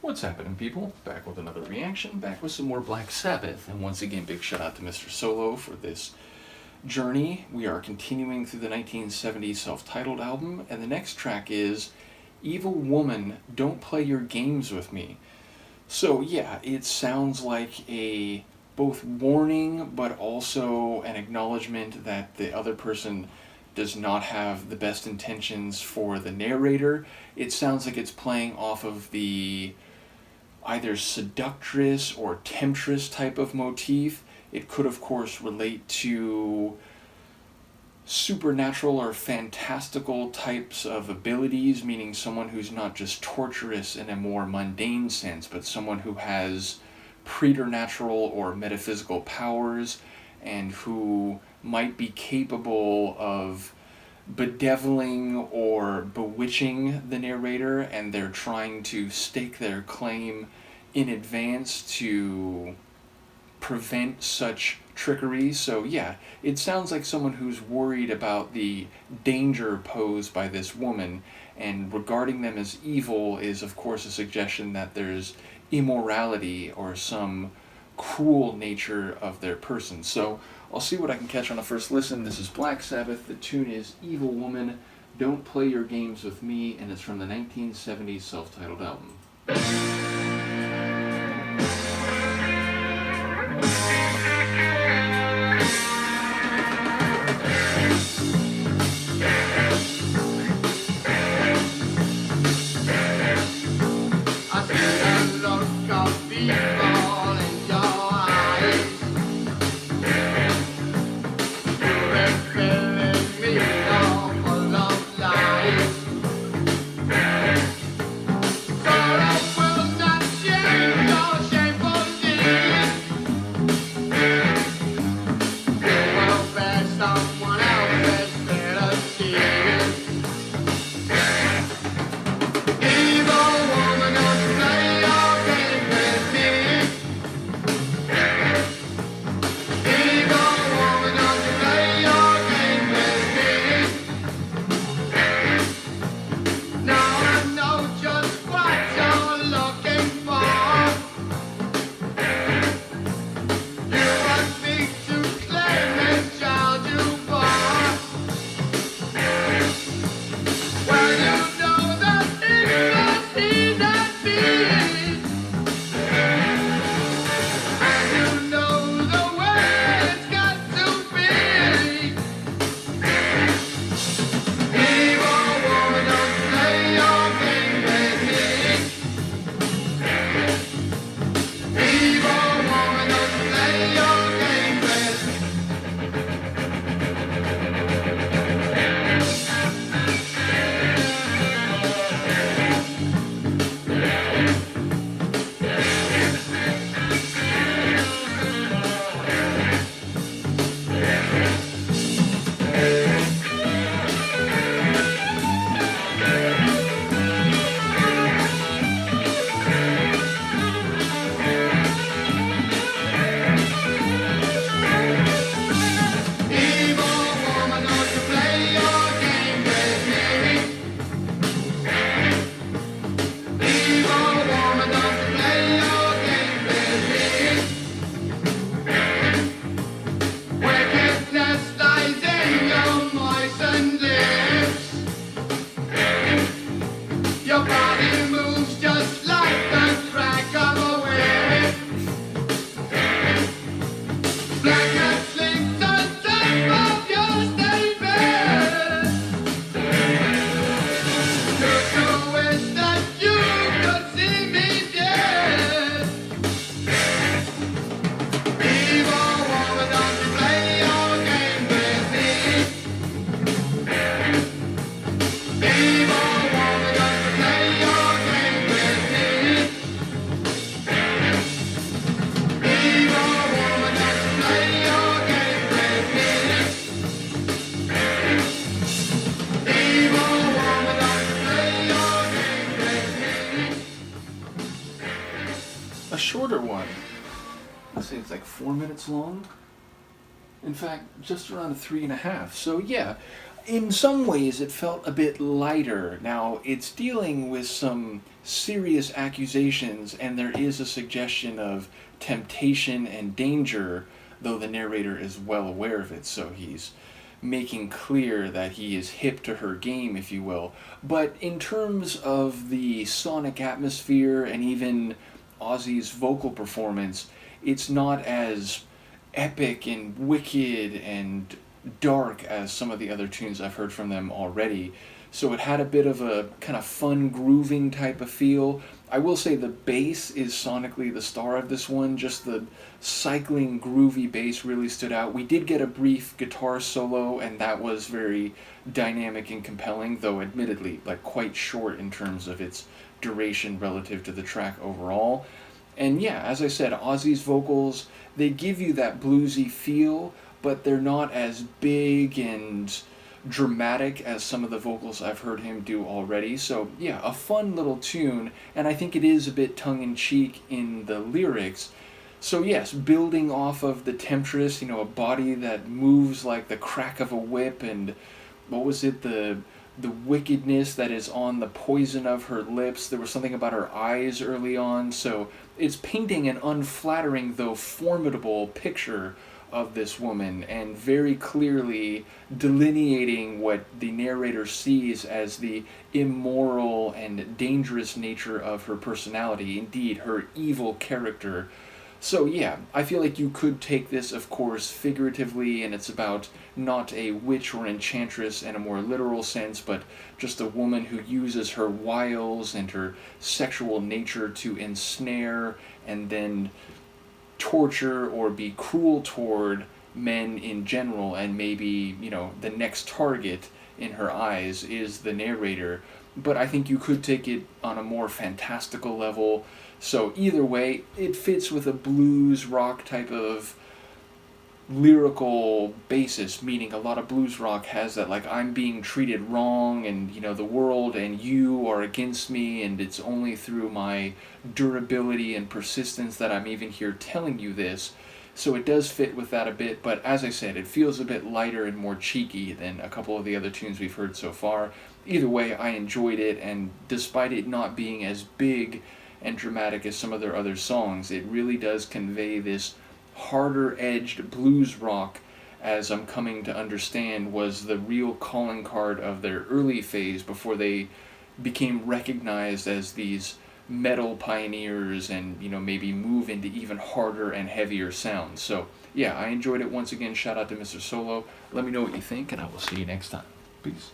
What's happening, people? Back with another reaction, back with some more Black Sabbath, and once again, big shout out to Mr. Solo for this journey. We are continuing through the 1970s self-titled album, and the next track is Evil Woman, Don't Play Your Games With Me. So yeah, it sounds like a both warning, but also an acknowledgement that the other person does not have the best intentions for the narrator. It sounds like it's playing off of the either seductress or temptress type of motif. It could, of course, relate to supernatural or fantastical types of abilities, meaning someone who's not just torturous in a more mundane sense, but someone who has preternatural or metaphysical powers and who might be capable of bedeviling or bewitching the narrator, and they're trying to stake their claim in advance to prevent such trickery. So yeah, it sounds like someone who's worried about the danger posed by this woman, and regarding them as evil is of course a suggestion that there's immorality or some cruel nature of their person. So I'll see what I can catch on a first listen. This is Black Sabbath. The tune is Evil Woman, Don't Play Your Games With Me, and it's from the 1970s self-titled album. A shorter one. Let's say it's like 4 minutes long. In fact, just around 3.5. So yeah, In some ways, it felt a bit lighter. Now, it's dealing with some serious accusations, and there is a suggestion of temptation and danger, though the narrator is well aware of it, so he's making clear that he is hip to her game, if you will. But in terms of the sonic atmosphere and even Ozzy's vocal performance, it's not as epic and wicked and dark as some of the other tunes I've heard from them already. So it had a bit of a kind of fun grooving type of feel. I will say the bass is sonically the star of this one. Just the cycling groovy bass really stood out. We did get a brief guitar solo, and that was very dynamic and compelling, though admittedly like quite short in terms of its duration relative to the track overall. And yeah, as I said, Ozzy's vocals, they give you that bluesy feel, but they're not as big and dramatic as some of the vocals I've heard him do already. So yeah, a fun little tune, and I think it is a bit tongue-in-cheek in the lyrics. So yes, building off of the Temptress, a body that moves like the crack of a whip, and what was it, the wickedness that is on the poison of her lips. There was something about her eyes early on, so it's painting an unflattering though formidable picture of this woman, and very clearly delineating what the narrator sees as the immoral and dangerous nature of her personality, indeed her evil character. So yeah, I feel like you could take this, of course, figuratively, and it's about not a witch or enchantress in a more literal sense, but just a woman who uses her wiles and her sexual nature to ensnare and then torture or be cruel toward men in general, and maybe, the next target in her eyes is the narrator. But I think you could take it on a more fantastical level. So either way, it fits with a blues rock type of lyrical basis, meaning a lot of blues rock has that, like, I'm being treated wrong, and the world and you are against me, and it's only through my durability and persistence that I'm even here telling you this. So it does fit with that a bit, but as I said, it feels a bit lighter and more cheeky than a couple of the other tunes we've heard so far. Either way, I enjoyed it, and despite it not being as big and dramatic as some of their other songs, it really does convey this harder-edged blues rock, as I'm coming to understand was the real calling card of their early phase before they became recognized as these metal pioneers and, maybe move into even harder and heavier sounds. So yeah, I enjoyed it once again. Shout out to Mr. Solo. Let me know what you think, and I will see you next time. Peace.